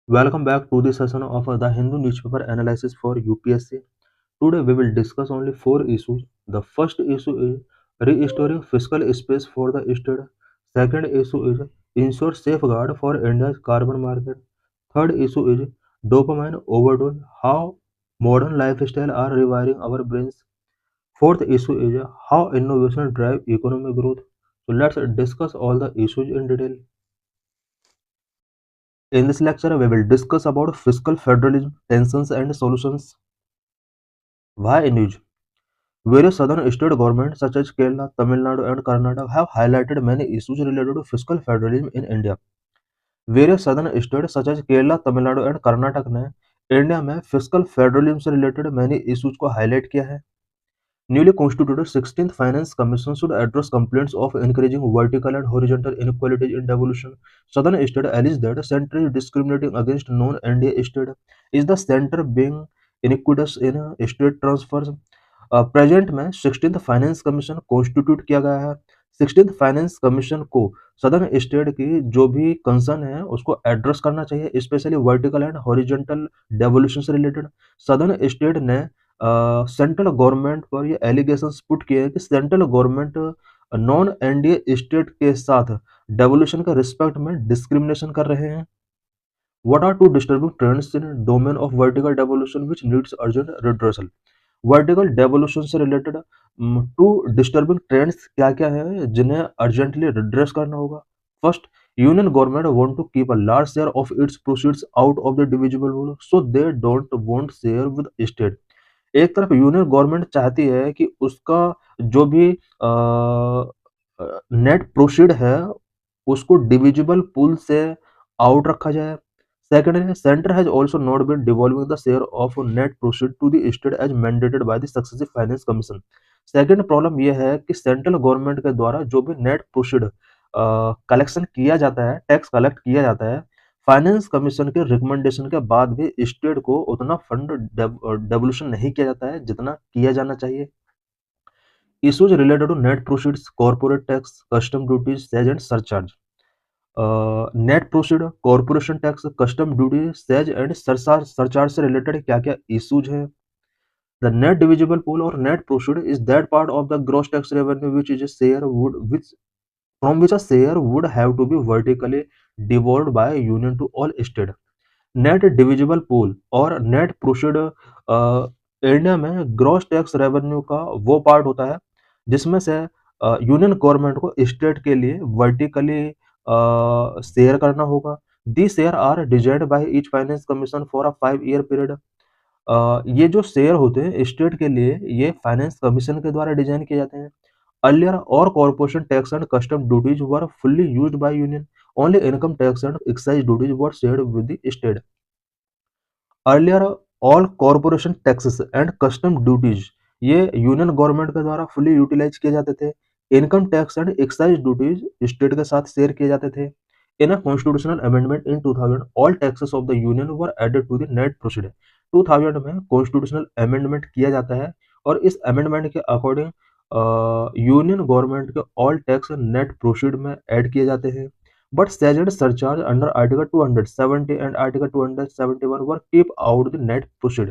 Welcome back to the session of the Hindu newspaper analysis for UPSC. Today we will discuss only four issues. The first issue is restoring fiscal space for the state. Second issue is ensure safeguard for India's carbon market. Third issue is dopamine overdose, how modern lifestyle are rewiring our brains. Fourth issue is how innovation drive economic growth. So let's discuss all the issues in detail. In this lecture, we will discuss about fiscal federalism, tensions and solutions. Why in news? Various southern state governments such as Kerala, Tamil Nadu and Karnataka have highlighted many issues related to fiscal federalism in India. Various southern states such as Kerala, Tamil Nadu and Karnataka ने India में fiscal federalism से related many issues को highlight किया है. Newly constituted 16th Finance Commission should address complaints of increasing vertical and horizontal inequalities in devolution. Southern state alleged that center is discriminating against non-NDA state. Is the center being iniquitous in state transfers? Present में 16th finance commission constitute किया गया है. 16th finance commission को southern state की जो भी concern है उसको एड्रेस करना चाहिए, specially vertical and horizontal devolution से रिलेटेड. सदर्न स्टेट ने सेंट्रल गवर्नमेंट पर ये एलिगेशंस पुट किए हैं कि central government non NDA state के साथ डेवोल्यूशन के रिस्पेक्ट में डिस्क्रिमिनेशन कर रहे हैं. What are two disturbing trends in domain of vertical devolution which needs urgent redressal? Vertical devolution से रिलेटेड टू डिस्टर्बिंग ट्रेंड्स क्या क्या है जिन्हें अर्जेंटली रिड्रेस करना होगा. First, union government want to keep a large share of its proceeds out of the divisible rule so they don't want share with state. एक तरफ union government चाहती है कि उसका जो भी नेट प्रोसीड है उसको डिविजिबल पूल से आउट रखा जाए. Secondly, center has also not been devolving the share of net proceed to the state as mandated by the successive finance commission. Second problem यह है कि सेंट्रल गवर्नमेंट के द्वारा जो भी नेट प्रोसीड कलेक्शन किया जाता है, टैक्स कलेक्ट किया जाता है, फाइनेंस कमीशन के रिकमेंडेशन के बाद भी स्टेट को उतना फंड डेवोल्यूशन नहीं किया जाता है जितना किया जाना चाहिए. Issues related to net proceeds, corporate tax, custom duties, cess and surcharge. Net proceed, corporation tax, custom duty, cess and surcharge से रिलेटेड क्या क्या इश्यूज हैं. द नेट डिविजिबल पूल और net proceed is that part of the gross tax revenue which is share would which from which a share would have to be vertically devolved by union to all state. Net divisible pool और net proceed India में gross tax revenue का वो part होता है जिसमें से union government को state के लिए वर्टिकली शेयर करना होगा. The share are designed by each finance commission for a 5 year period. ये जो शेयर होते हैं स्टेट के लिए ये फाइनेंस कमीशन के द्वारा डिजाइन किए जाते हैं. अर्लियर और corporation tax and custom duties were fully used by union. Only income tax and excise duties were shared with the state. Earlier all corporation taxes and custom duties ये union government के द्वारा fully utilise किए जाते थे. Income tax and excise duties state के साथ share किए जाते थे. In a constitutional amendment in 2000 all taxes of the union were added to the net proceed. 2000 में कॉन्स्टिट्यूशनल अमेंडमेंट किया जाता है और इस अमेंडमेंट के अकॉर्डिंग यूनियन गवर्नमेंट के ऑल टैक्स नेट प्रोसीड में ऐड किए जाते हैं. But sage and surcharge under Article 270 and Article 271 were keep out the net proceed.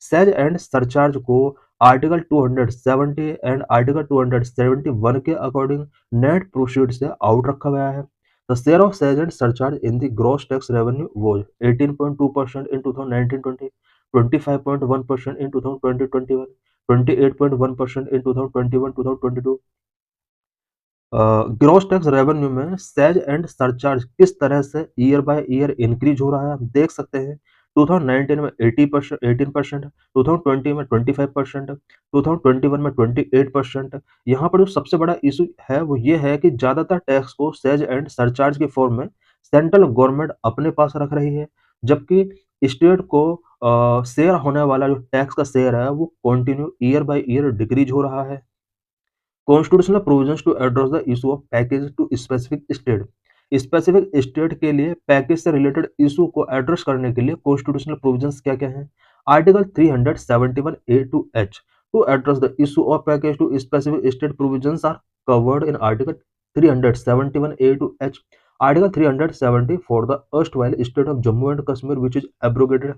Says and surcharge को आर्टिकल 270 एंड आर्टिकल 271 के अकॉर्डिंग नेट प्रोसीड से out रखा गया है. The share of cess and surcharge in the gross tax revenue was 18.2% in 2019-20, 25.1% in 2020-21, 28.1% in 2021-2022. Gross tax revenue में cess and surcharge किस तरह से ईयर बाय ईयर इंक्रीज हो रहा है हम देख सकते हैं. 2019 में 80%, 18%, 2020 में 25%, 2021 में 28%. यहाँ पर जो सबसे बड़ा इशू है वो ये है कि ज्यादातर टैक्स को सेज एंड सरचार्ज के फॉर्म में सेंट्रल गवर्नमेंट अपने पास रख रही है, जबकि स्टेट को शेयर होने वाला जो टैक्स का शेयर है वो continue year by year decrease हो रहा है. Constitutional provisions to address the issue of package to specific state. Specific state के लिए पैकेज से रिलेटेड इशू को एड्रेस करने के लिए कॉन्स्टिट्यूशनल प्रोविजंस क्या क्या हैं. Article 371 A to H to address the issue of package to specific state provisions are covered in article 371 A to H. Article 370 for the erstwhile state of Jammu and Kashmir which is abrogated.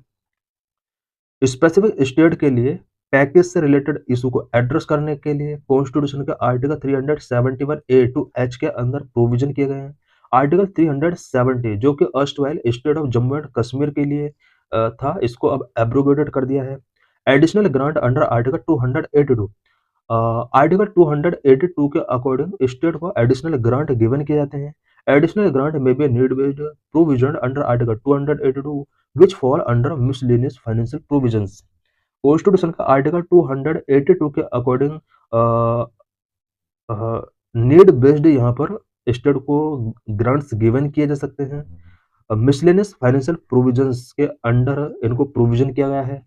Specific state के लिए package से related issue को address करने के लिए constitution के article 371 A to H के अंदर प्रोविजन किए गए हैं। आर्टिकल 370 जो कि erstwhile state of Jammu and Kashmir के लिए था, इसको अब एब्रोगेटेड कर दिया है। Additional grant under article 282, article 282 के अकॉर्डिंग स्टेट को एडिशनल ग्रांट गिवन किए जाते हैं। एडिशनल ग्रांट में be need based provision under article 282 which fall under miscellaneous financial provisions। Constitution का आर्टिकल 282 के अकॉर्डिंग नीड बेस्ड यहाँ पर स्टेट को ग्रांट्स गिवन किए जा सकते हैं। मिसलेनियस फाइनेंशियल प्रोविजंस के अंडर इनको प्रोविजन किया गया है।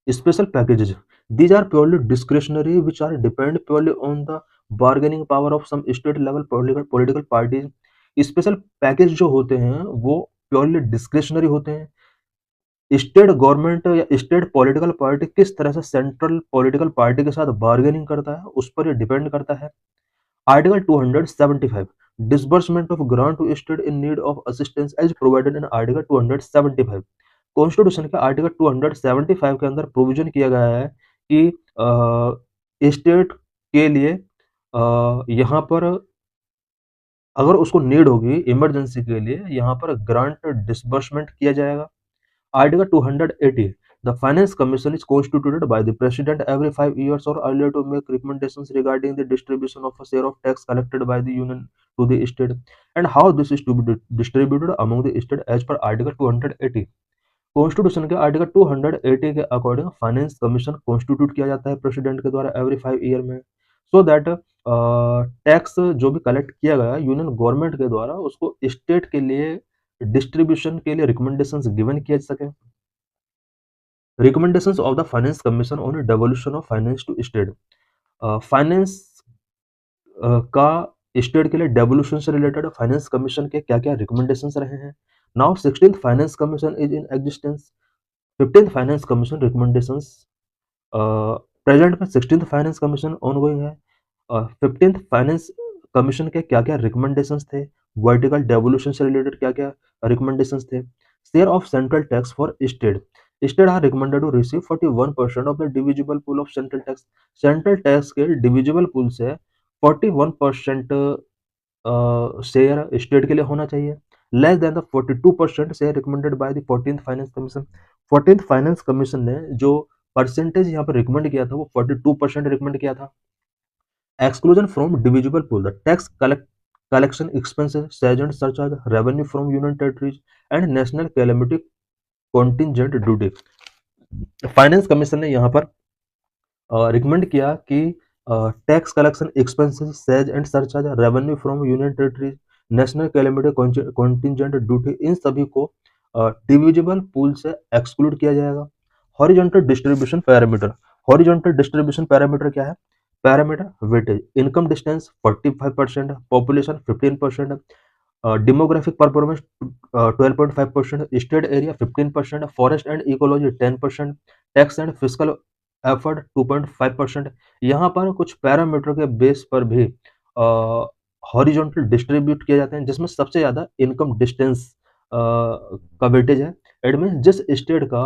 Special packages these are purely discretionary which are depend purely on the bargaining power of some state level political parties. Special package जो होते हैं वो प्योरली डिस्क्रिशनरी होते हैं। स्टेट गवर्नमेंट या स्टेट पॉलिटिकल पार्टी किस तरह से सेंट्रल पॉलिटिकल पार्टी के साथ बार्गेनिंग करता है उस पर ये डिपेंड करता है। Article 275 disbursement of grant to state in need of assistance as provided in article 275। Constitution के आर्टिकल 275 के अंदर प्रोविजन किया गया है कि स्टेट के लिए यहाँ पर अगर उसको नीड होगी इमरजेंसी के लिए यहाँ पर ग्रांट डिसबर्समेंट किया जाएगा। Article 280 the finance commission is constituted by the president every 5 years or earlier to make recommendations regarding the distribution of a share of tax collected by the union to the state and how this is to be distributed among the state as per article 280। Constitution के article 280 के according finance commission constitute किया जाता है president के द्वारा every 5 year में, so that tax जो भी कलेक्ट किया गया यूनियन गवर्नमेंट के द्वारा उसको स्टेट के लिए डिस्ट्रीब्यूशन के लिए रिकमेंडेशंस गिवन किया जा सके। Recommendations of the finance commission on devolution of finance to state. Finance का स्टेट के लिए डेवोल्यूशन से रिलेटेड फाइनेंस कमीशन के क्या क्या रिकमेंडेशंस रहे हैं। Now 16th finance commission is in existence. 15th finance commission recommendations present में 16th फाइनेंस कमीशन ऑनगोइंग है। 15th फाइनेंस कमीशन के क्या क्या रिकमेंडेशंस थे, वर्टिकल डेवोल्यूशन से रिलेटेड क्या क्या रिकमेंडेशंस थे। Share of central tax for state are recommended to receive 41% of the divisible pool of central tax. Central tax के डिविजिबल पूल से 41% शेयर स्टेट के लिए होना चाहिए, less than the 42% share recommended by the 14th finance commission. 14th finance commission ने जो percentage यहाँ पर रिकमेंड किया था वो 42% रिकमेंड किया था। Exclusion from divisible pool the tax collection expenses, sergeant surcharge, revenue from union territories and national calamity contingent duty। Finance commission ने यहाँ पर रिकमेंड किया कि tax collection expenses, cess and surcharge, revenue from union territories, national calamity contingent duty, इन सभी को divisible pool से exclude किया जाएगा। Horizontal distribution parameter. Horizontal distribution parameter क्या है? Parameter weightage, income distance 45%, population 15%, demographic performance 12.5%, state area 15%, forest and ecology 10%, tax and fiscal effort 2.5%। यहाँ पर कुछ पैरामीटर के बेस पर भी हॉरिजॉन्टल डिस्ट्रीब्यूट किए जाते हैं, जिसमें सबसे ज़्यादा इनकम डिस्टेंस का वेटेज है। इट मीन जिस स्टेट का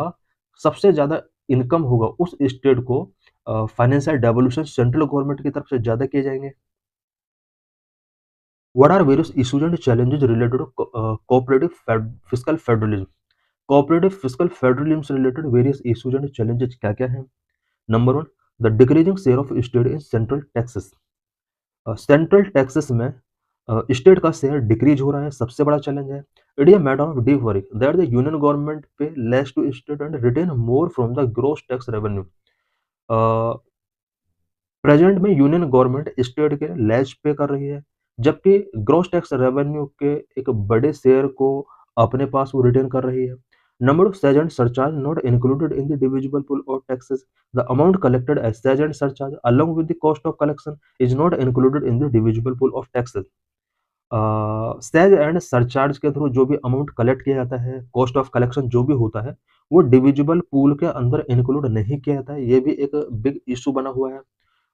सबसे ज़्यादा इनकम होगा उस स्टेट को फाइनेंशियल डेवोल्यूशन सेंट्रल गवर्नमेंट की तरफ से ज़्यादा किए जाएंगे। What are various issues and challenges related to cooperative fiscal federalism? Cooperative fiscal federalism से related various issues and challenges क्या क्या हैं? Number 1, the decreasing share of state in central taxes। Central taxes में स्टेट का share decrease हो रहा है, सबसे बड़ा चैलेंज है। It is a matter of deep worry that the union government pay less to state and retain more from the gross tax revenue. Present में union government state के less pay कर रही है, जबकि ग्रॉस टैक्स रेवेन्यू के एक बड़े share को अपने पास वो रिटेन कर रही है। Number of cess and surcharge not included in the divisible pool of taxes. The amount collected as cess and surcharge along with the cost of collection is not included in the divisible pool of taxes। Says and surcharge के through जो भी amount collect किया जाता है, cost of collection जो भी होता है, वो डिविजिबल पूल के अंदर इंक्लूड नहीं किया जाता है। ये भी एक बिग इशू बना हुआ है।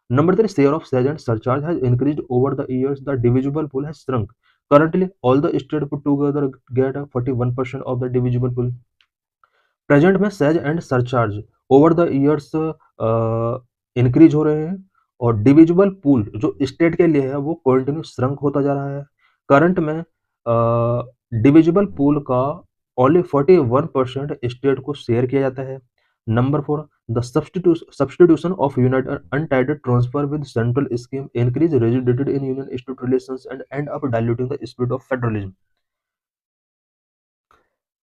Number 3, share of sage and surcharge has increased over the years. The divisible pool has shrunk Currently, all the states put together get 41% of the divisible pool. Present में cess and surcharge over the years increase हो रहे हैं और divisible pool जो state के लिए है वो कंटिन्यू श्रंक होता जा रहा है। करंट में डिविजिबल पूल का ओनली 41% स्टेट को शेयर किया जाता है। Number 4, the substitution of united untied transfer with central scheme increase rigidity in union state relations and end up diluting the spirit of federalism.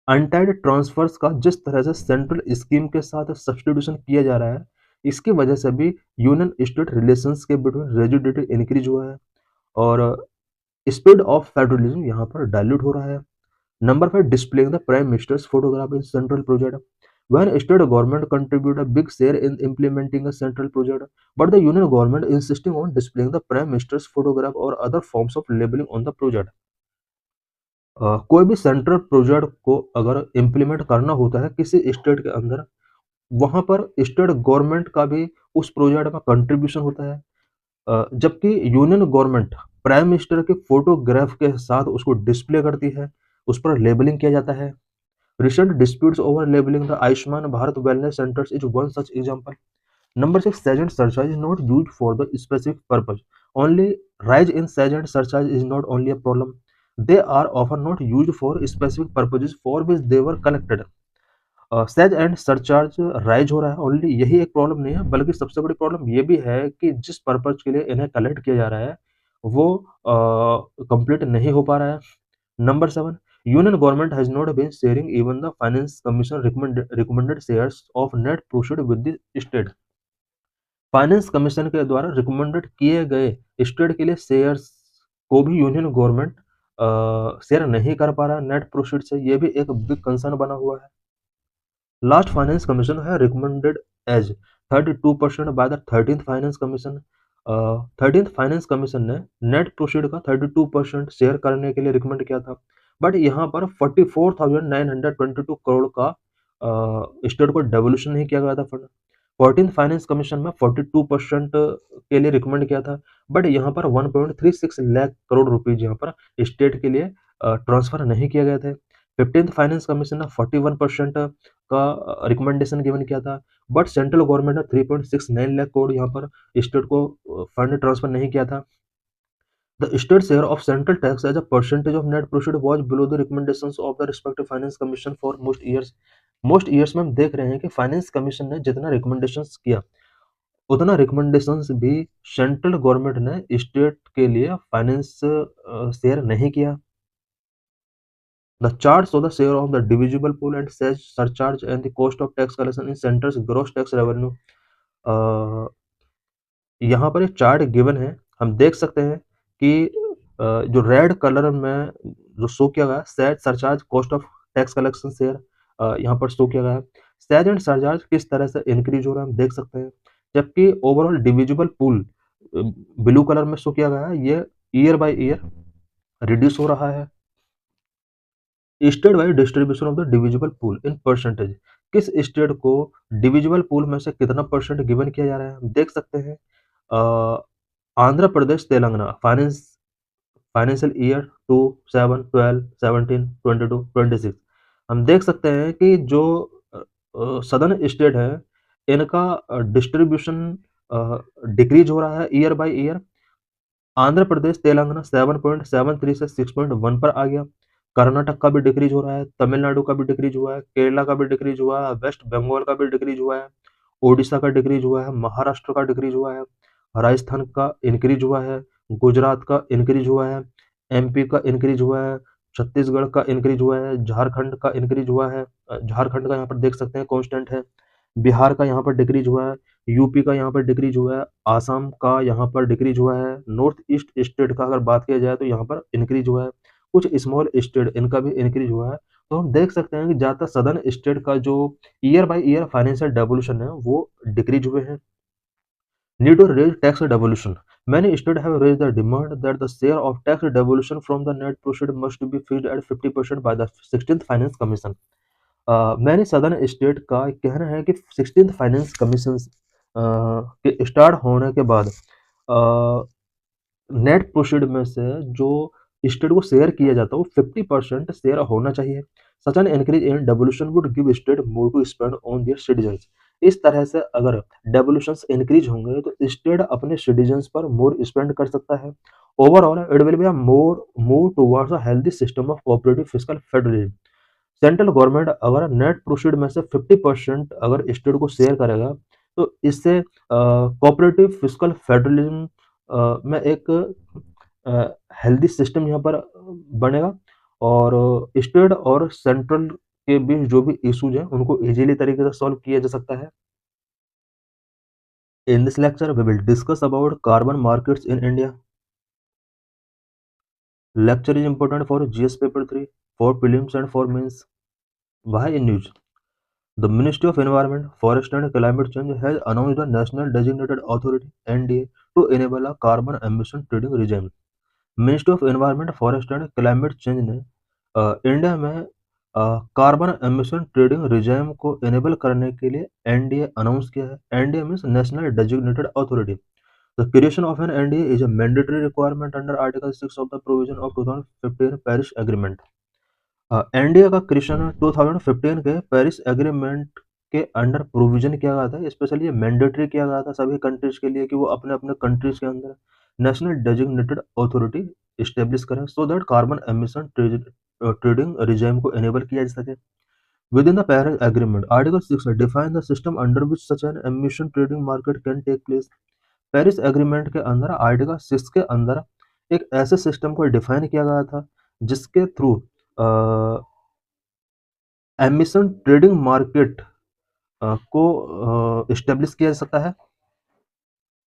Untied transfers का जिस तरह से central scheme के साथ सब्स्टिट्यूशन किया जा रहा है, इसकी वजह से भी यूनियन स्टेट रिलेशंस के बिटवीन रिजिडिटी इंक्रीज हुआ है और स्पीड ऑफ फेडरलिज्म यहाँ पर डाइल्यूट हो रहा है। Number 5, displaying the prime ministers photograph in central project. When state government contribute a big share in implementing a central project, but the union government insisting on displaying the prime minister's photograph or other forms of labeling on the project. कोई भी central project को अगर implement करना होता है किसी state के अंदर, वहां पर स्टेट गवर्नमेंट का भी उस प्रोजेक्ट में कंट्रीब्यूशन होता है, जबकि यूनियन गवर्नमेंट प्राइम मिनिस्टर के फोटोग्राफ के साथ उसको डिस्प्ले करती है, उस पर लेबलिंग किया जाता है। Recent disputes over labelling the Ayushman Bharat wellness centres is one such example. Number 6, sage and surcharge is not used for the specific purpose. Only rise in sage and surcharge is not only a problem. They are often not used for specific purposes for which they were collected. Says and surcharge rise हो रहा है, only यही एक problem नहीं है, बल्कि सबसे बड़ी प्रॉब्लम ये भी है कि जिस पर्पज के लिए इन्हें कलेक्ट किया जा रहा है वो कंप्लीट नहीं हो पा रहा है। Number 7, union government has not been sharing even the finance commission recommended shares of net proceed with the state. Finance commission के द्वारा रिकमेंडेड किए गए स्टेट के लिए शेयर्स को भी यूनियन गवर्नमेंट शेयर नहीं कर पा रहा नेट प्रोसीड से, ये भी एक बिग कंसर्न बना हुआ है। लास्ट फाइनेंस कमीशन है recommended as 32% by the 13th finance commission. 13th finance commission ने नेट प्रोसीड का 32% शेयर करने के लिए रिकमेंड किया था, बट यहाँ पर 44,922 करोड़ का स्टेट को डेवोल्यूशन नहीं किया गया था फंड। 14th फाइनेंस कमीशन में 42% के लिए रिकमेंड किया था, बट यहाँ पर 1.36 लाख करोड़ रुपीज यहाँ पर स्टेट के लिए ट्रांसफर नहीं किए गए थे। 15th फाइनेंस कमीशन ने 41% का रिकमेंडेशन गिवन किया था, बट सेंट्रल गवर्नमेंट ने 3.69 लाख करोड़ यहाँ पर स्टेट को फंड ट्रांसफर नहीं किया था। The state share of central tax as a percentage of net proceed was below the recommendations of the respective finance commission for most years. Most years में हम देख रहे हैं कि फाइनेंस कमीशन ने जितना रिकमेंडेशंस किया उतना रिकमेंडेशंस भी सेंट्रल गवर्नमेंट ने स्टेट के लिए फाइनेंस शेयर नहीं किया। The charts show the share of the divisible pool and sales surcharge and the cost of tax collection in center's gross tax revenue. यहाँ पर एक चार्ट गिवन है, हम देख सकते हैं कि जो रेड कलर में जो शो किया गया says surcharge cost of tax collection share यहाँ पर शो किया गया है। सेज एंड सरचार्ज किस तरह से इंक्रीज हो रहा है हम देख सकते हैं, जबकि overall divisible pool blue colour में शो किया गया है, ये ईयर बाय ईयर रिड्यूस हो रहा है। State wise distribution of the divisible pool in percentage, किस स्टेट को डिविजिबल पूल में से कितना परसेंट गिवन किया जा रहा है हम देख सकते हैं। आंध्र प्रदेश तेलंगाना फाइनेंशियल ईयर 2, 7, 12, 17, 22, 26 हम देख सकते हैं कि जो सदर्न स्टेट है इनका डिस्ट्रीब्यूशन डिक्रीज हो रहा है year by year. Andhra Pradesh Telangana 7.73 से 6.1 पर आ गया। कर्नाटक का भी डिक्रीज हो रहा है, तमिलनाडु का भी डिक्रीज हुआ है, केरला का भी डिक्रीज हुआ है, वेस्ट बंगाल का भी डिक्रीज हुआ है, ओडिशा का डिक्रीज हुआ है, महाराष्ट्र का डिक्रीज हुआ है, राजस्थान का इंक्रीज हुआ है, गुजरात का इंक्रीज हुआ है, एमपी का इंक्रीज हुआ है, छत्तीसगढ़ का इंक्रीज हुआ है, झारखंड का इंक्रीज हुआ है, झारखंड का यहाँ पर देख सकते हैं कांस्टेंट है, बिहार का यहाँ पर डिक्रीज हुआ है, यूपी का यहाँ पर डिक्रीज हुआ है, आसाम का यहाँ पर डिक्रीज हुआ है, नॉर्थ ईस्ट स्टेट का अगर बात किया जाए तो यहाँ पर इंक्रीज हुआ है, कुछ स्मॉल स्टेट इनका भी इंक्रीज हुआ है। तो हम देख सकते हैं कि ज्यादातर सदर्न स्टेट का जो year by year financial devolution है वो डिक्रीज हुए हैं। Need to raise tax devolution. Many states have raised the demand that the share of tax devolution from the net proceed must be fixed at 50% by the 16th Finance Commission. मैंने southern state का कहना है कि 16th finance commission के start होने के बाद net proceed में से जो स्टेट को शेयर किया जाता है वो 50% शेयर होना चाहिए। Such an increase in devolution would give state more to spend on their citizens. इस तरह से अगर डेवोल्यूशंस इंक्रीज होंगे तो स्टेट अपने सिटीजन्स पर मोर स्पेंड कर सकता है। Overall it will be a more move towards a healthy system of cooperative fiscal federalism. Central government अगर नेट प्रोसीड में से 50% अगर स्टेट को शेयर करेगा तो इससे कोऑपरेटिव फिस्कल फेडरलिज्म में एक हेल्दी सिस्टम यहाँ पर बनेगा और स्टेट और सेंट्रल के बीच जो भी इश्यूज हैं उनको इजीली तरीके से सॉल्व किया जा सकता है। In this lecture, we will discuss about carbon markets in India. Lecture is important for GS paper 3, for prelims and for mains. Why in news? The Ministry of Environment, Forest and Climate Change has announced the National Designated Authority (NDA) to enable a carbon emission trading regime. Ministry of environment forest and climate change ने India में carbon emission trading regime को enable करने के लिए NDA announce किया है। NDA means national designated authority. The creation of an NDA is a mandatory requirement under article 6 of the provision of 2015 Paris agreement. NDA का creation 2015 के Paris agreement के under provision किया गया था। स्पेशली ये mandatory किया गया था सभी कंट्रीज के लिए कि वो अपने अपने कंट्रीज के अंदर नेशनल डेजिग्नेटेड अथॉरिटी इस्टेब्लिश करें so that carbon emission trading regime को एनेबल किया जा सके। Within the Paris agreement article 6 define the system under which such an emission trading market can take place. Paris agreement के अंदर article 6 के अंदर एक ऐसे सिस्टम को डिफाइन किया गया था जिसके थ्रू एमिशन ट्रेडिंग मार्केट को इस्टेब्लिश किया जा सकता है।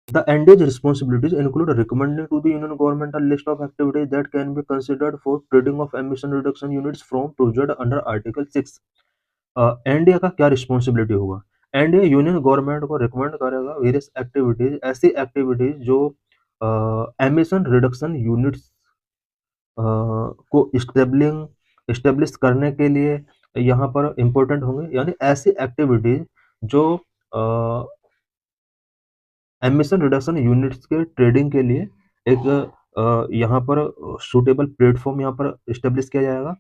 The NDA's responsibilities include recommending to the Union Government a list of activities that can be considered for trading of emission reduction units from project under Article 6. NDA का क्या responsibility होगा? NDA union government को recommend करेगा various activities, ऐसी activities जो emission reduction units को establish करने के लिए यहाँ पर इम्पोर्टेंट होंगे, यानी ऐसी एक्टिविटीज जो एमिशन रिडक्शन यूनिट्स के ट्रेडिंग के लिए एक यहाँ पर सूटेबल प्लेटफॉर्म यहाँ पर इस्टेब्लिश किया जाएगा।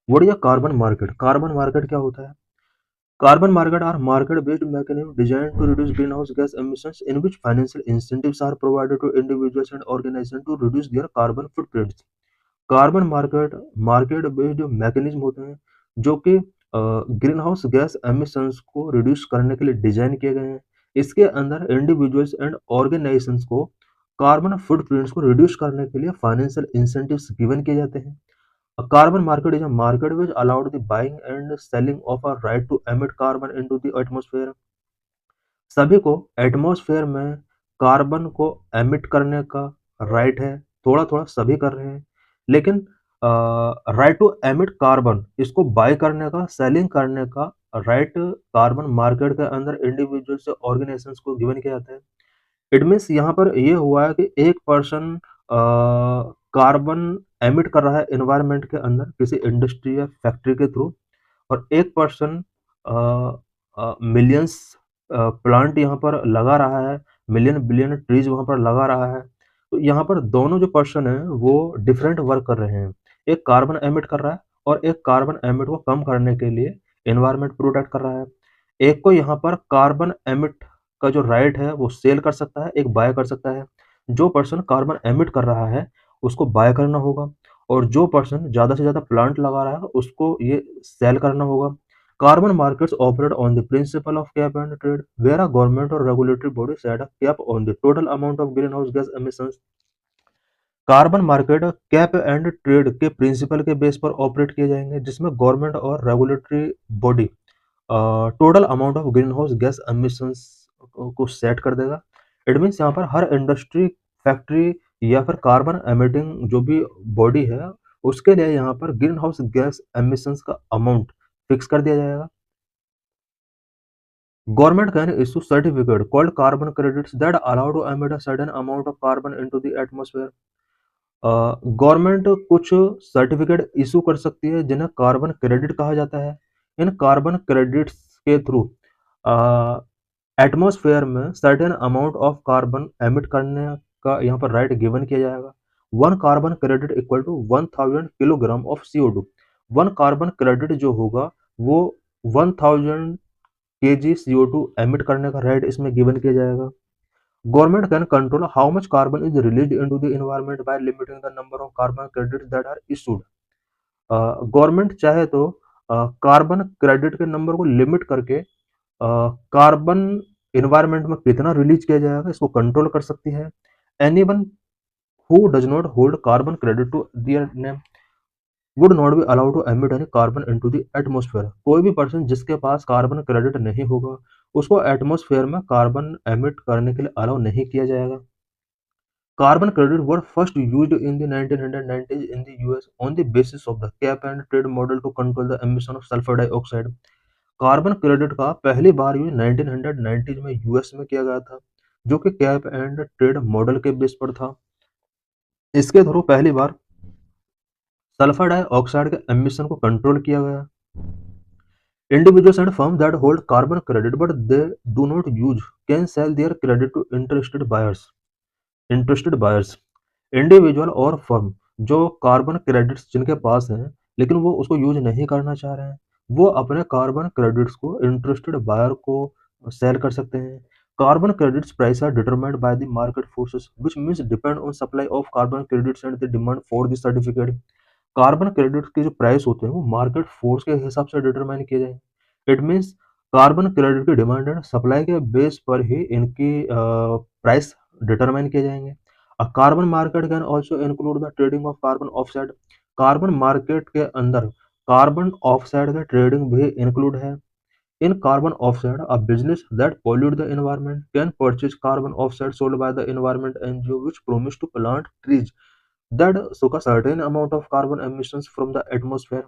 What is a carbon market? Carbon market क्या होता है? Carbon market are market-based mechanisms designed to reduce greenhouse gas emissions in which financial incentives are provided to individuals and organizations to reduce their carbon footprints. Carbon market based mechanism होते हैं जो कि green house gas emissions को reduce करने के लिए design किए गए हैं। इसके अंदर इंडिविजुअल्स एंड ऑर्गेनाइजेशंस को कार्बन फुटप्रिंट्स को रिड्यूस करने के लिए फाइनेंशियल इंसेंटिव्स गिवन किए जाते हैं। A carbon market is a market which allowed the buying and selling of a right to emit carbon into the atmosphere. सभी को एटमॉस्फेयर में कार्बन को एमिट करने का राइट है, थोड़ा थोड़ा सभी कर रहे हैं, लेकिन राइट टू एमिट कार्बन इसको बाय करने का, सेलिंग करने का राइट कार्बन मार्केट के अंदर इंडिविजुअल से ऑर्गेनाइजेशंस को गिवन किया जाता है। इट मीन्स यहाँ पर ये हुआ है कि एक पर्सन कार्बन एमिट कर रहा है एनवायरनमेंट के अंदर किसी इंडस्ट्री या फैक्ट्री के थ्रू, और एक पर्सन मिलियंस प्लांट यहाँ पर लगा रहा है, मिलियन बिलियन ट्रीज वहाँ पर लगा रहा है। तो यहाँ पर दोनों जो पर्सन है वो डिफरेंट वर्क कर रहे हैं। एक कार्बन एमिट कर रहा है और एक कार्बन एमिट को कम करने के लिए एनवायरनमेंट प्रोटेक्ट कर रहा है। एक को यहाँ पर कार्बन एमिट का जो राइट है वो सेल कर सकता है, एक बाय कर सकता है। जो पर्सन कार्बन एमिट कर रहा है उसको बाय करना होगा, और जो पर्सन ज़्यादा से ज़्यादा प्लांट लगा रहा है उसको ये सेल करना होगा। Carbon markets operate on the principle of cap and trade, where a government or regulatory body set a cap on the total amount of greenhouse gas emissions. Carbon market cap and trade के principal के base पर operate किए जाएंगे, जिसमें government और regulatory body total amount of green house gas emissions को set कर देगा। इट मीन्स यहाँ पर हर इंडस्ट्री, फैक्ट्री या फिर कार्बन एमिटिंग जो भी बॉडी है उसके लिए यहाँ पर ग्रीन हाउस गैस एमिशंस का अमाउंट फिक्स कर दिया जाएगा। Government can issue certificate called carbon credits that allow to emit a certain amount of carbon into the atmosphere. Government कुछ सर्टिफिकेट इशू कर सकती है जिन्हें कार्बन क्रेडिट कहा जाता है। इन कार्बन क्रेडिट्स के थ्रू एटमॉस्फेयर में certain amount of carbon emit करने का यहाँ पर राइट गिवन किया जाएगा, one carbon credit equal to 1000 kilogram of CO2। One carbon credit जो होगा वो 1000 kg CO2 एमिट करने का राइट इसमें गिवन किया जाएगा। Government can control how much carbon is released into the environment by limiting the number of carbon credits that are issued. Government चाहे तो कार्बन क्रेडिट के नंबर को लिमिट करके कार्बन एनवायरनमेंट में कितना रिलीज किया जाएगा इसको कंट्रोल कर सकती है। Anyone who does not hold carbon credit to their name would not be allowed to emit any carbon into the atmosphere. कोई भी पर्सन जिसके पास कार्बन क्रेडिट नहीं होगा उसको एटमॉस्फेयर में कार्बन एमिट करने के लिए अलाउ नहीं किया जाएगा। Carbon credits were first used in the 1990s in the US on the basis of the cap and trade model to control the emission of sulfur dioxide। Carbon credit का पहली बार use 1990 में US में किया गया था जो कि cap and trade model के बेस पर था। इसके थ्रू पहली बार सल्फर डाइऑक्साइड के एमिशन को कंट्रोल किया गया। Individuals and firms that hold carbon credit but they do not use can sell their credit to interested buyers। Individual और फर्म जो कार्बन क्रेडिट्स जिनके पास हैं लेकिन वो उसको यूज नहीं करना चाह रहे हैं वो अपने कार्बन क्रेडिट्स को इंटरेस्टेड बायर को सेल कर सकते हैं। Carbon credits price are determined by the market forces which means depend on supply of carbon credits and the demand for the certificate. Carbon credits के जो प्राइस होते हैं वो मार्केट फोर्स के हिसाब से डिटरमाइन किए जाए। इट मींस कार्बन क्रेडिट की डिमांड एंड सप्लाई के बेस पर ही इनकी प्राइस डिटरमाइन किए जाएंगे। A carbon market can also include the trading of carbon offset। Carbon market के अंदर कार्बन ऑफसेट का ट्रेडिंग भी इंक्लूड है। इन carbon offset, a business that pollute the environment can purchase carbon offset sold by the environment NGO which promise to plant trees that suck a certain amount of carbon emissions from the atmosphere।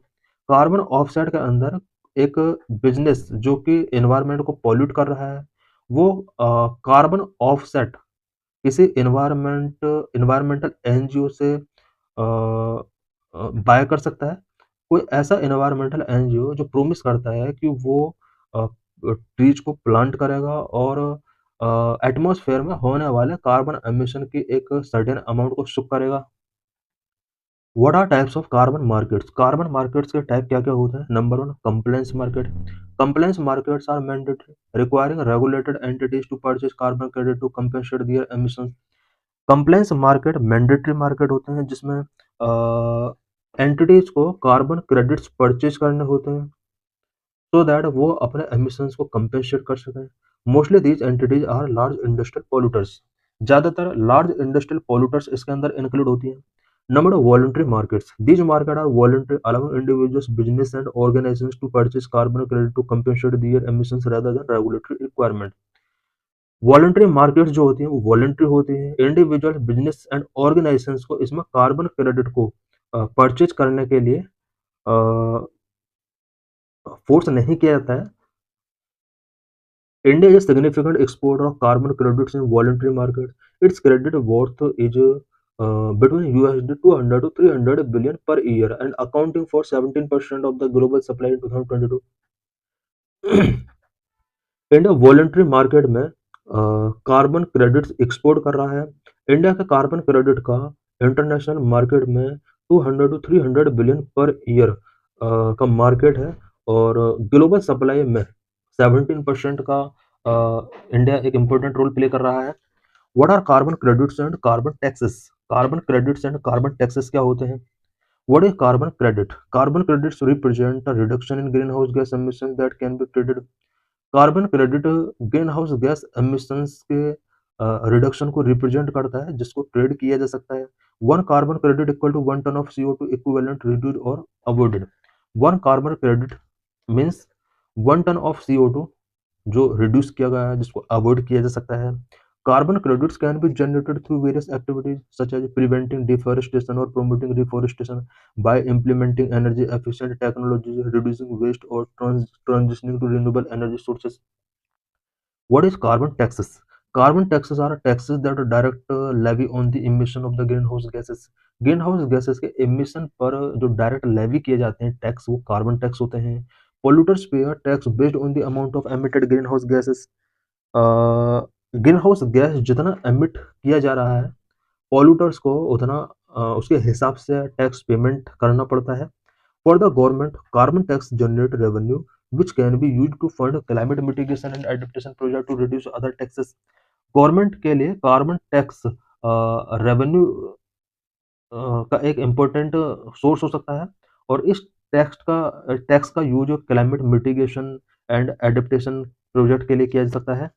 Carbon offset के अंदर एक business जो कि environment को pollute कर रहा है वो कार्बन ऑफसेट किसी एनवायरमेंटल एनजीओ से बाय कर सकता है। कोई ऐसा एनवायरमेंटल एनजीओ जो प्रोमिस करता है कि वो ट्रीज को प्लांट करेगा और एटमॉस्फेयर में होने वाले कार्बन एमिशन की एक सर्टेन अमाउंट को सुक करेगा। What are types of carbon markets. Carbon markets के टाइप क्या क्या होते हैं। Number 1 compliance market. Compliance markets are mandatory requiring regulated entities to purchase carbon credit to compensate their emissions. Compliance market mandatory market होते हैं जिसमें entities को carbon credits purchase करने होते हैं सो दैट वो अपने एमिशंस को कंपेंसेट कर सकें। Mostly these entities are large industrial polluters. ज़्यादातर लार्ज इंडस्ट्रियल पोल्यूटर्स इसके अंदर इंक्लूड होती हैं। Number of voluntary markets. These markets are voluntary, allowing individuals, business, and organizations to purchase carbon credit to compensate their emissions rather than regulatory requirement। Voluntary markets जो होती हैं वो voluntary होती हैं। इंडिविजुअल, बिजनेस एंड ऑर्गेनाइजेशंस को इसमें carbon credit को purchase करने के लिए फोर्स नहीं किया जाता है। India is a significant exporter of carbon credits in voluntary market। Its credit worth is between USD 200 to 300 billion per year and accounting for 17% of the global supply in 2022। India voluntary market में carbon credits export कर रहा है। India का carbon credit का international market में 200 to 300 billion per year का market है और ग्लोबल सप्लाई में 17% का इंडिया एक इम्पोर्टेंट रोल प्ले कर रहा है। What are carbon credits and carbon taxes. Carbon credits and carbon taxes क्या होते हैं। What is carbon credit. Carbon credits represent a reduction in greenhouse gas emission that can be traded. Carbon credit greenhouse gas emissions के reduction को represent करता है जिसको trade किया जा सकता है। One carbon credit equal to 1 ton of CO2 equivalent reduced और avoided. One carbon credit means 1 ton of CO2 जो रिड्यूस किया गया है जिसको अवॉइड किया जा सकता है। Carbon credits can be generated through various activities such as preventing deforestation और promoting reforestation by implementing energy efficient technologies reducing waste और transitioning to renewable energy sources। What is carbon taxes? Carbon taxes are taxes that are direct levy on the emission of the greenhouse gases। Greenhouse gases के emission पर जो direct levy किए जाते हैं tax वो carbon tax होते हैं। Polluters पे tax based on the amount of emitted greenhouse gases. Greenhouse gas जितना एमिट किया जा रहा है पॉल्यूटर्स को उतना उसके हिसाब से टैक्स पेमेंट करना पड़ता है। For the government carbon tax generate revenue which can be used to fund climate mitigation and adaptation project to reduce other taxes। Government के लिए कार्बन टैक्स रेवेन्यू का एक इम्पोर्टेंट सोर्स हो सकता है, और इस टैक्स का use climate mitigation and adaptation project के लिए किया जा सकता है।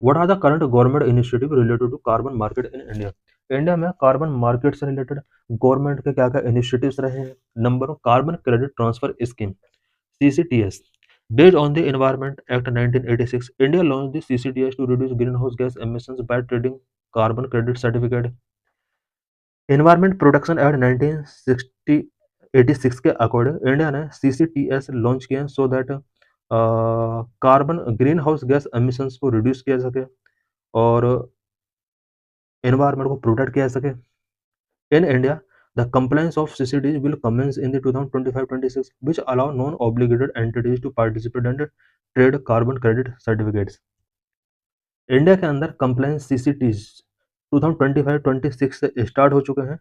What are the current government initiative related to carbon market in India. India में कार्बन मार्केट से रिलेटेड गवर्नमेंट के क्या क्या इनिशिएटिव्स रहे हैं। Number 1, carbon credit transfer scheme CCTS। Based on the Environment Act 1986, India launched the CCTS to reduce greenhouse gas emissions by trading carbon credit certificate। Environment Protection Act 1986 के according India ने CCTS launch किया सो that carbon green house gas emissions को reduce किया जा सके और environment को protect किया जा सके। In India, the compliance of CCTs will commence in the 2025-26, which allow non-obligated entities to participate and trade carbon credit certificates। India के अंदर compliance CCTs 2025-26 से स्टार्ट हो चुके हैं।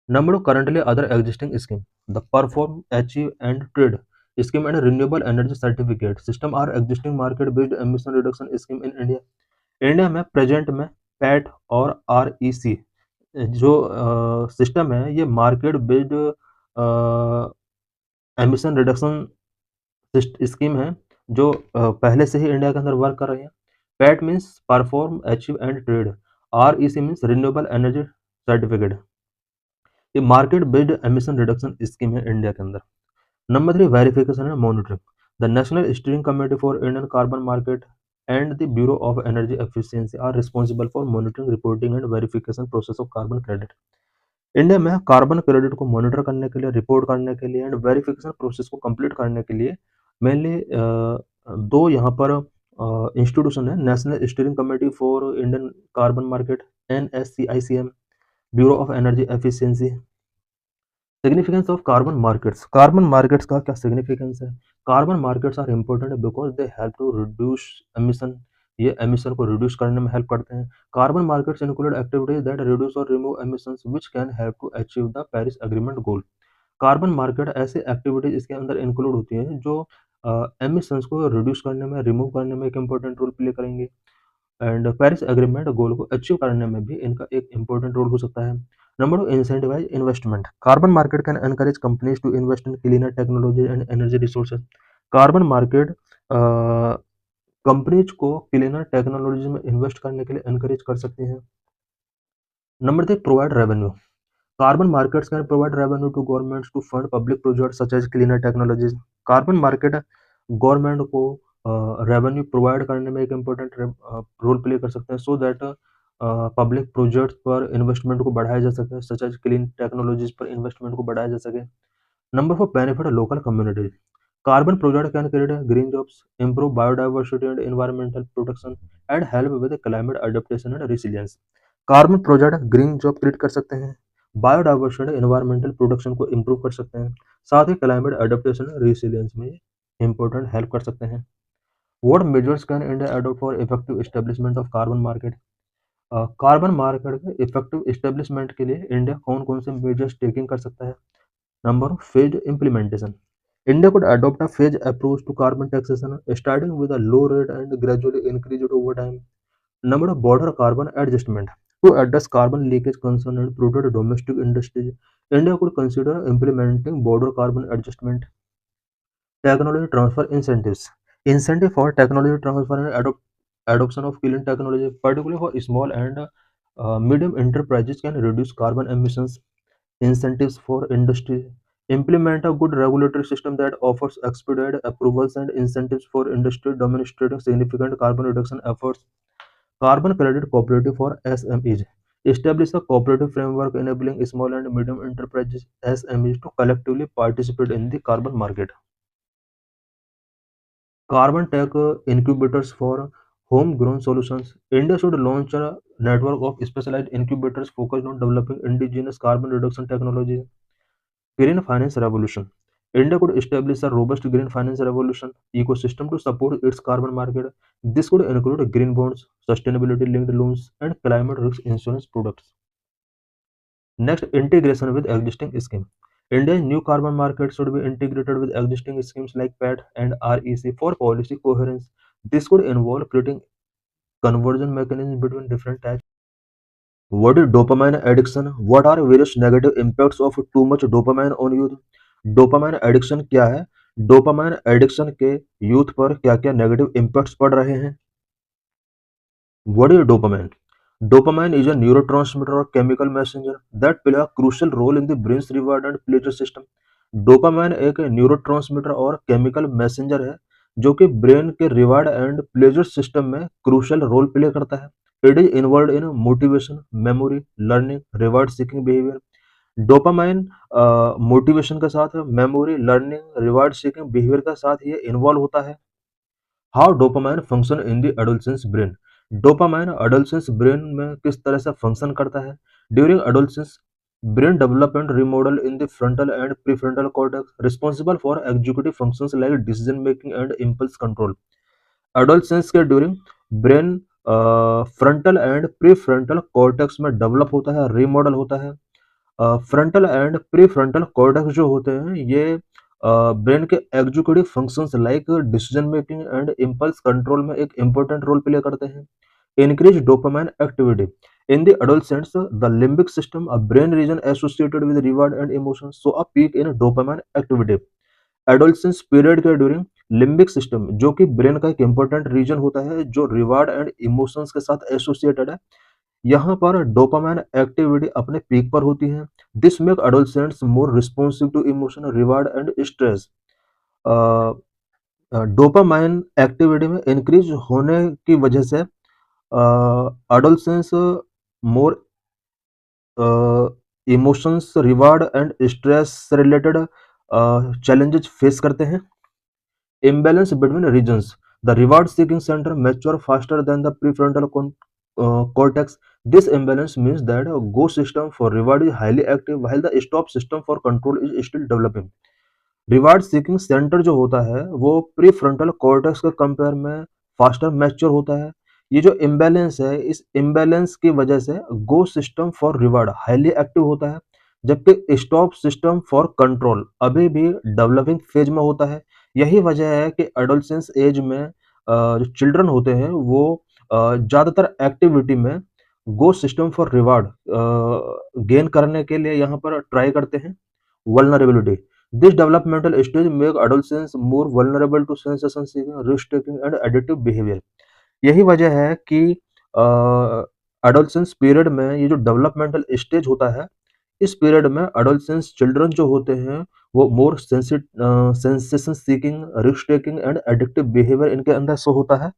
Number of currently other existing scheme, the Perform, Achieve and Trade scheme and Renewable Energy Certificate system are existing market-based emission reduction scheme in India। India में present में PAT और REC जो system है ये market based emission reduction scheme है जो पहले से ही इंडिया के अंदर वर्क कर रही है। PAT means perform, achieve and trade. REC means renewable energy certificate. ये market based emission reduction scheme है इंडिया के अंदर। Number 3, verification and monitoring. The national steering committee for Indian carbon market and the Bureau of Energy Efficiency are responsible for monitoring, reporting and verification process of carbon credit। India में carbon credit को monitor करने के लिए, report करने के लिए and verification process को complete करने के लिए मेनली दो यहाँ पर इंस्टीट्यूशन है। National steering committee for Indian carbon market NSCICM, bureau of energy efficiency. Significance of carbon markets. Carbon markets का क्या सिग्निफिकेंस है। Carbon markets are important because they help to reduce emission. ये emission को reduce करने में help करते हैं। Carbon markets include activities that reduce और remove emissions which can help to achieve the Paris agreement goal. Carbon market ऐसे activities इसके अंदर इंक्लूड होती हैं जो एमिशंस को रिड्यूस करने में, रिमूव करने में एक इंपॉर्टेंट रोल प्ले करेंगे एंड पेरिस एग्रीमेंट गोल को अचीव करने में भी इनका एक इंपॉर्टेंट रोल हो सकता है। Number 2, incentivise investment. Carbon market can encourage companies to invest in cleaner technology and energy resources. Carbon market companies को क्लीनर टेक्नोलॉजी में इन्वेस्ट करने के लिए एनकरेज कर सकते हैं। Number 3, provide revenue. Carbon markets can provide revenue to governments to fund public project such as cleaner technologies. Carbon market government को revenue provide करने में एक इम्पोर्टेंट रोल प्ले कर सकते हैं सो दैट पब्लिक प्रोजेक्ट्स पर इन्वेस्टमेंट को बढ़ाया जा सके, सच एज क्लीन टेक्नोलॉजीज पर इन्वेस्टमेंट को बढ़ाया जा सके। Number 4, benefit local communities. Carbon project can create green jobs, improve biodiversity and environmental protection and help with climate adaptation and resilience। Carbon project green job create कर सकते हैं, biodiversity environmental production को improve कर सकते हैं, साथ ही climate adaptation resilience में important help कर सकते हैं। What measures can India adopt for effective establishment of carbon market. Carbon market के इफेक्टिव एस्टेब्लिशमेंट के लिए इंडिया कौन कौन से मेजर्स टेकिंग कर सकता है। Number 1, phase implementation. India could adopt a phased approach to carbon taxation, starting with a low rate and gradually increase it over time। Number of border carbon adjustment to address carbon leakage concern and protect domestic industries, India could consider implementing border carbon adjustment। Technology transfer incentives, incentive for technology transfer and adoption of clean technology, particularly for small and medium enterprises, can reduce carbon emissions। Incentives for industry, implement a good regulatory system that offers expedited approvals and incentives for industry demonstrating significant carbon reduction efforts। Carbon credit cooperative for SMEs, establish a cooperative framework enabling small and medium enterprises SMEs to collectively participate in the carbon market। Carbon tech incubators for homegrown solutions, India should launch a network of specialized incubators focused on developing indigenous carbon reduction technologies। Green finance revolution, India could establish a robust green finance revolution ecosystem to support its carbon market। This could include green bonds, sustainability linked loans, and climate risk insurance products। Next, integration with existing scheme. India's new carbon market should be integrated with existing schemes like PET and REC for policy coherence. This could involve creating conversion mechanisms between different types. What is dopamine addiction? What are various negative impacts of too much dopamine on youth? Dopamine addiction क्या है? Dopamine addiction के youth पर क्या-क्या negative impacts पड़ रहे हैं? What is dopamine? Dopamine is a neurotransmitter or chemical messenger that play a crucial role in the brain's reward and pleasure system. Dopamine एक neurotransmitter और केमिकल मैसेंजर है जो कि ब्रेन के रिवार्ड एंड प्लेजर सिस्टम में crucial role play करता है। It is involve in motivation, memory, learning, reward seeking behaviour. Dopamine motivation के साथ, memory, learning, reward seeking behaviour के साथ ये इन्वॉल्व होता है। How dopamine function in the adolescence brain. Dopamine adolescence brain में किस तरह से फंक्शन करता है? During adolescence brain development remodel in the frontal and prefrontal cortex responsible for executive functions like decision making and impulse control. Adolescence के during brain frontal and prefrontal cortex में develop होता है, रिमॉडल होता है। Frontal and prefrontal cortex जो होते हैं ये ब्रेन के executive functions like decision making and impulse control में एक इंपॉर्टेंट रोल प्ले करते हैं। Increase dopamine activity in the adolescents, the limbic system, a brain region associated with reward and emotion, so a peak in dopamine activity. Adolescence period के during limbic system जो कि brain का एक important reason होता है जो reward and emotions के साथ एसोसिएटेड है, यहाँ पर डोपामाइन एक्टिविटी अपने पीक पर होती है। This make adolescents more responsive to emotion, reward and stress. Dopamine activity में इंक्रीज होने की वजह से adolescence more emotions, reward and stress से रिलेटेड चैलेंजेस फेस करते हैं। imbalance between regions. The reward seeking center mature faster than the prefrontal cortex. This imbalance means that a go system for reward is highly active while the stop system for control is still developing. Reward seeking centre जो होता है वो pre frontal cortex के compare में faster mature होता है। ये जो इम्बैलेंस है, इस इम्बैलेंस की वजह से go system for reward highly active होता है जबकि स्टॉप सिस्टम फॉर कंट्रोल अभी भी डेवलपिंग फेज में होता है। यही वजह है कि एडोलसेंस एज में जो चिल्ड्रन होते हैं वो ज़्यादातर एक्टिविटी में गो सिस्टम फॉर रिवार्ड गेन करने के लिए यहाँ पर ट्राई करते हैं। Vulnerability, this developmental stage make adolescents more vulnerable to sensation seeking, risk taking and addictive behavior. यही वजह है कि एडोलसेंस पीरियड में ये जो डेवलपमेंटल स्टेज होता है, इस पीरियड में एडोलसेंस चिल्ड्रन जो होते हैं वो more sensation seeking, risk taking and addictive behaviour इनके अंदर शो होता है।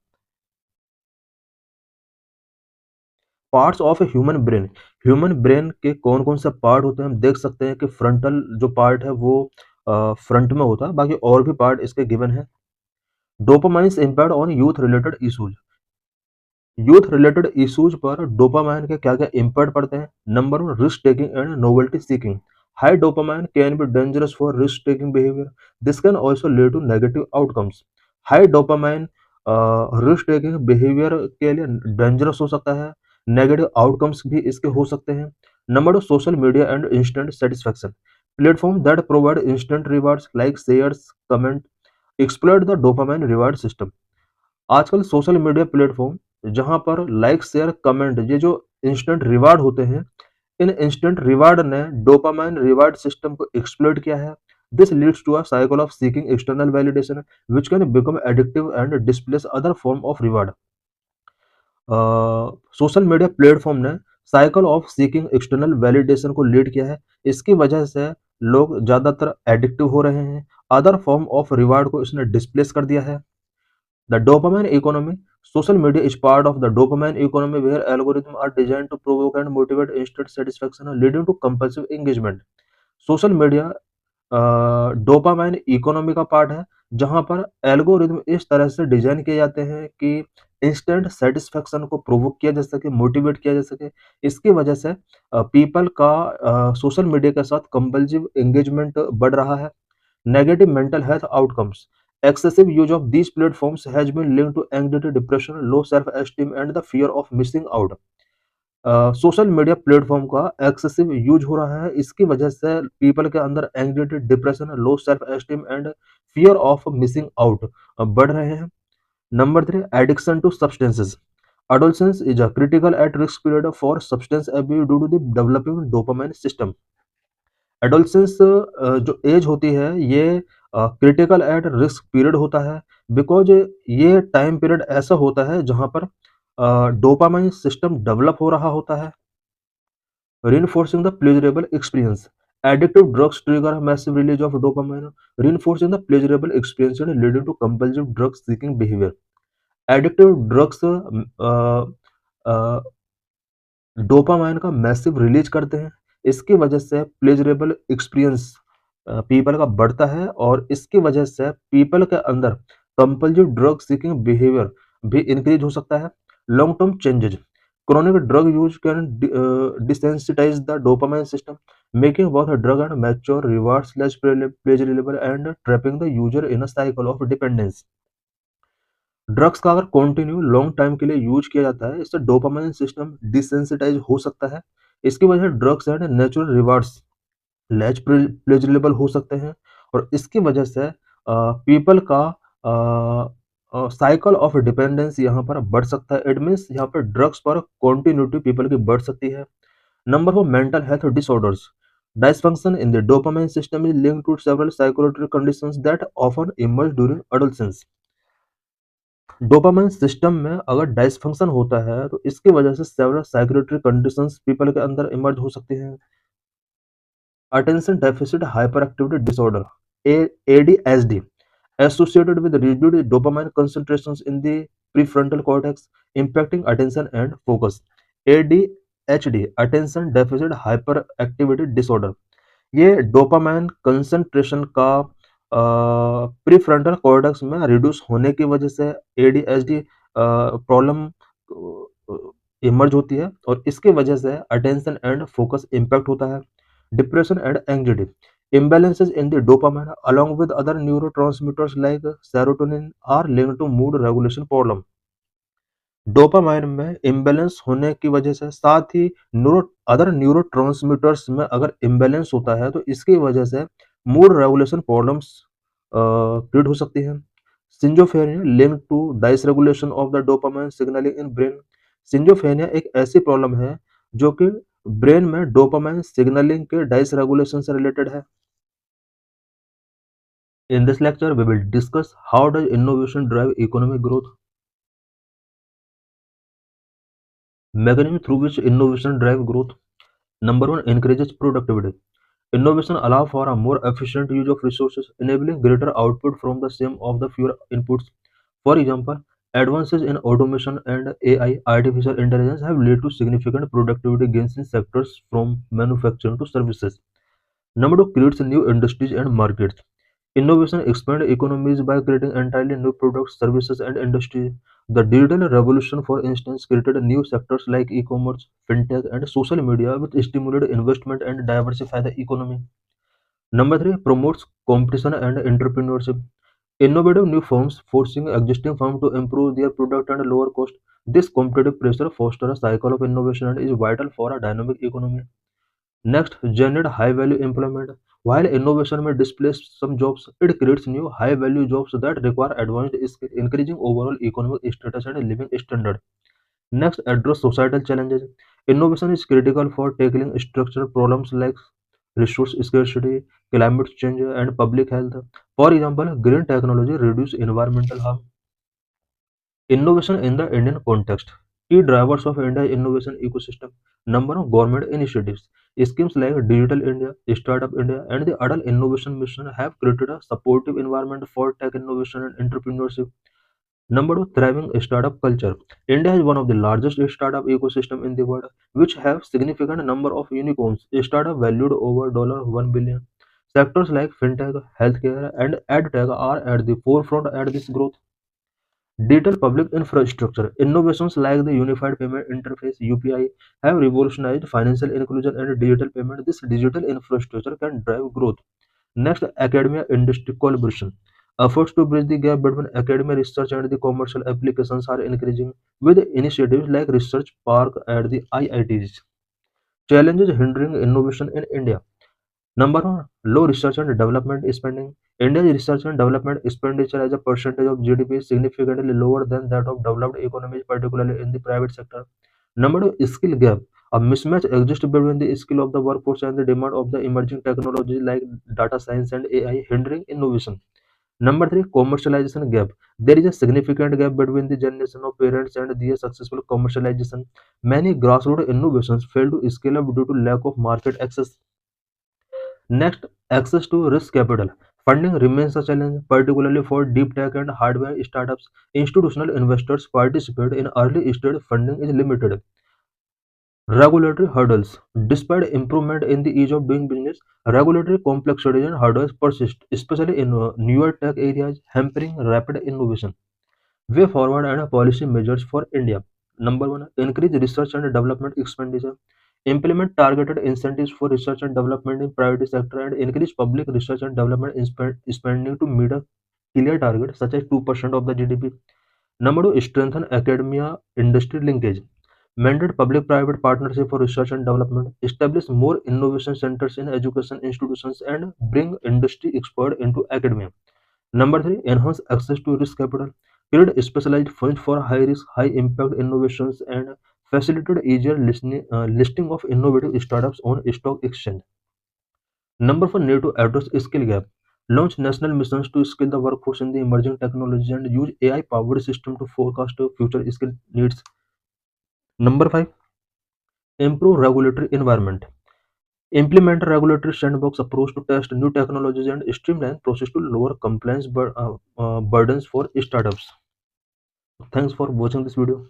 पार्ट्स ऑफ ह्यूमन ब्रेन के कौन कौन से पार्ट होते हैं हम देख सकते हैं कि फ्रंटल जो पार्ट है वो फ्रंट में होता है, बाकी और भी पार्ट इसके गिवन है। Dopamine impact on youth related issues पर डोपामाइन के क्या क्या इम्पैक्ट पड़ते हैं। Number one, risk taking and novelty seeking. High dopamine can be dangerous for risk taking behaviour, this can also lead to negative outcomes. High dopamine risk taking behaviour के लिए dangerous हो सकता है, नेगेटिव आउटकम्स भी इसके हो सकते हैं। Number two, social media and instant satisfaction. Platform that provide instant rewards like shares, comment exploit the dopamine reward system. आजकल सोशल मीडिया प्लेटफॉर्म जहां पर लाइक, शेयर, कमेंट ये जो इंस्टेंट रिवार्ड होते हैं, इन इंस्टेंट रिवार्ड ने डोपामाइन रिवार्ड सिस्टम को एक्सप्लॉइट किया है। This leads to a cycle of seeking external validation which can become addictive and displace other form of reward. Social media platform ने cycle of seeking external validation को lead किया है। इसकी वजह से लोग ज़्यादातर एडिक्टिव हो रहे हैं, अदर फॉर्म ऑफ रिवार्ड को इसने डिस्प्लेस कर दिया है। The dopamine economy, social media is part of the dopamine economy where algorithms are designed to provoke and motivate instant satisfaction leading to compulsive engagement. Social media dopamine economy का part है जहां पर algorithm इस तरह से design किए जाते हैं कि इंस्टेंट सेटिस्फेक्शन को प्रोवोक किया जा सके, मोटिवेट किया जा सके। इसकी वजह से पीपल का सोशल मीडिया के साथ कंपल्सिव एंगेजमेंट बढ़ रहा है। Negative mental health outcomes, excessive use of these platforms has been linked to anxiety, depression, low self-esteem and the fear of missing out. Social media platform का excessive use हो रहा है, इसकी वजह से पीपल के अंदर anxiety, depression, low self esteem and fear of missing out बढ़ रहे हैं। Number 3, addiction to substances. Adolescence is a critical at risk period for substance abuse due to the developing dopamine system. Adolescence जो as होती है ये critical at risk period होता है, because ये टाइम पीरियड ऐसा होता है जहां पर डोपामाइन सिस्टम डेवलप हो रहा होता है। reinforcing the pleasurable experience. Addictive drugs trigger a massive release of dopamine, reinforcing the pleasurable experience and leading to compulsive drug seeking behavior. Addictive drugs dopamine का मैसिव रिलीज करते हैं, इसकी वजह से प्लेजरेबल एक्सपीरियंस पीपल का बढ़ता है और इसकी वजह से पीपल के अंदर कंपल्सिव ड्रग सीकिंग बिहेवियर भी इंक्रीज हो सकता है। Long term changes, chronic drug use can desensitize the dopamine system, making both a drug and mature rewards less pleasurable and trapping the user in a cycle of dependence. Drugs का अगर continue long time के लिए use किया जाता है, इससे dopamine system desensitise हो सकता है। इसकी वजह से drugs and natural rewards less pleasurable हो सकते हैं और इसकी वजह से पीपल का साइकिल ऑफ डिपेंडेंस यहाँ पर बढ़ सकता है। इट मीन्स यहाँ पर ड्रग्स पर कॉन्टिन्यूटी पीपल की बढ़ सकती है। Number 4, mental health disorders. Dysfunction in the dopamine system is linked to several psychological conditions that often emerge during adolescence. Dopamine system में अगर डायसफंक्शन होता है तो इसकी वजह से सेवरल साइकोलॉजिकल कंडीशंस पीपल के अंदर इमर्ज हो सकती हैं। Attention deficit hyper activity disorder ADHD associated with reduced dopamine concentrations in the prefrontal cortex impacting attention and focus. ADHD attention deficit hyperactivity disorder ये डोपामाइन कंसंट्रेशन का prefrontal cortex में reduce होने की वजह से एडीएचडी प्रॉब्लम इमर्ज होती है और इसकी वजह से अटेंशन एंड फोकस इम्पैक्ट होता है। Depression and anxiety, imbalances in the dopamine along with other neurotransmitters like serotonin are linked to mood regulation problem. Dopamine में इम्बैलेंस होने की वजह से साथ ही अदर न्यूरोट्रांसमीटर्स में अगर इम्बैलेंस होता है तो इसकी वजह से मूड रेगुलेशन प्रॉब्लम्स क्रिएट हो सकती हैं। Schizophrenia link to dysregulation of the dopamine signalling in brain. Schizophrenia एक ऐसी प्रॉब्लम है जो कि ब्रेन में डोपामाइन सिग्नलिंग के डाइसरेगुलेशन से रिलेटेड है। In this lecture, we will discuss how does innovation drive economic growth. Mechanism through which innovation drive growth. Number 1, encourages productivity. Innovation allow for a more efficient use of resources, enabling greater output from the same of the fewer inputs. For example, advances in automation and AI, artificial intelligence, have led to significant productivity gains in sectors from manufacturing to services. Number 2, creates new industries and markets. Innovation expands economies by creating entirely new products, services, and industries. The digital revolution, for instance, created new sectors like e-commerce, fintech, and social media, which stimulated investment and diversify the economy. Number 3, promotes competition and entrepreneurship. Innovative new firms forcing existing firms to improve their product and lower cost. This competitive pressure fosters a cycle of innovation and is vital for a dynamic economy. Next, generate high-value employment. While innovation may displace some jobs, it creates new high-value jobs that require advanced skills, increasing overall economic status and living standard. Next, address societal challenges. Innovation is critical for tackling structural problems like resource scarcity, climate change, and public health. For example, green technology reduces environmental harm. Innovation in the Indian context. Key drivers of India's innovation ecosystem. Number of government initiatives. Schemes like Digital India, Startup India, and the Adult Innovation Mission have created a supportive environment for tech innovation and entrepreneurship. Number two, thriving startup culture. India is one of the largest startup ecosystem in the world, which have significant number of unicorns. Startup valued over $1 billion. Sectors like fintech, healthcare, and edtech are at the forefront at this growth. Digital public infrastructure. Innovations like the Unified Payment Interface (UPI) have revolutionized financial inclusion and digital payment. This digital infrastructure can drive growth. Next, academia industry collaboration. Efforts to bridge the gap between academic research and the commercial applications are increasing with initiatives like Research Park at the IITs. Challenges hindering innovation in India. Number one, low research and development spending. India's research and development expenditure as a percentage of GDP is significantly lower than that of developed economies, particularly in the private sector. Number two, skill gap. A mismatch exists between the skill of the workforce and the demand of the emerging technologies like data science and AI, hindering innovation. Number three, commercialization gap. There is a significant gap between the generation of parents and their successful commercialization. Many grassroots innovations fail to scale up due to lack of market access. Next, access to risk capital. Funding remains a challenge, particularly for deep tech and hardware startups. Institutional investors participate in early stage funding is limited. Regulatory hurdles. Despite improvement in the ease of doing business, regulatory complexities and hurdles persist, especially in newer tech areas, hampering rapid innovation. Way forward and policy measures for India. Number one, increase research and development expenditure. Implement targeted incentives for research and development in private sector and increase public research and development spending to meet a clear target such as 2% of the GDP. Number two, strengthen academia industry linkage. Mandate public-private partnership for research and development. Establish more innovation centers in education institutions and bring industry expert into academia. Number three, enhance access to risk capital. Create specialized funds for high risk, high impact innovations and facilitate easier listing of innovative startups on stock exchange. Number four, need to address skill gap. Launch national missions to skill the workforce in the emerging technology and use AI powered system to forecast future skill needs. Number five, improve regulatory environment. Implement a regulatory sandbox approach to test new technologies and streamline process to lower compliance burdens for startups. Thanks for watching this video.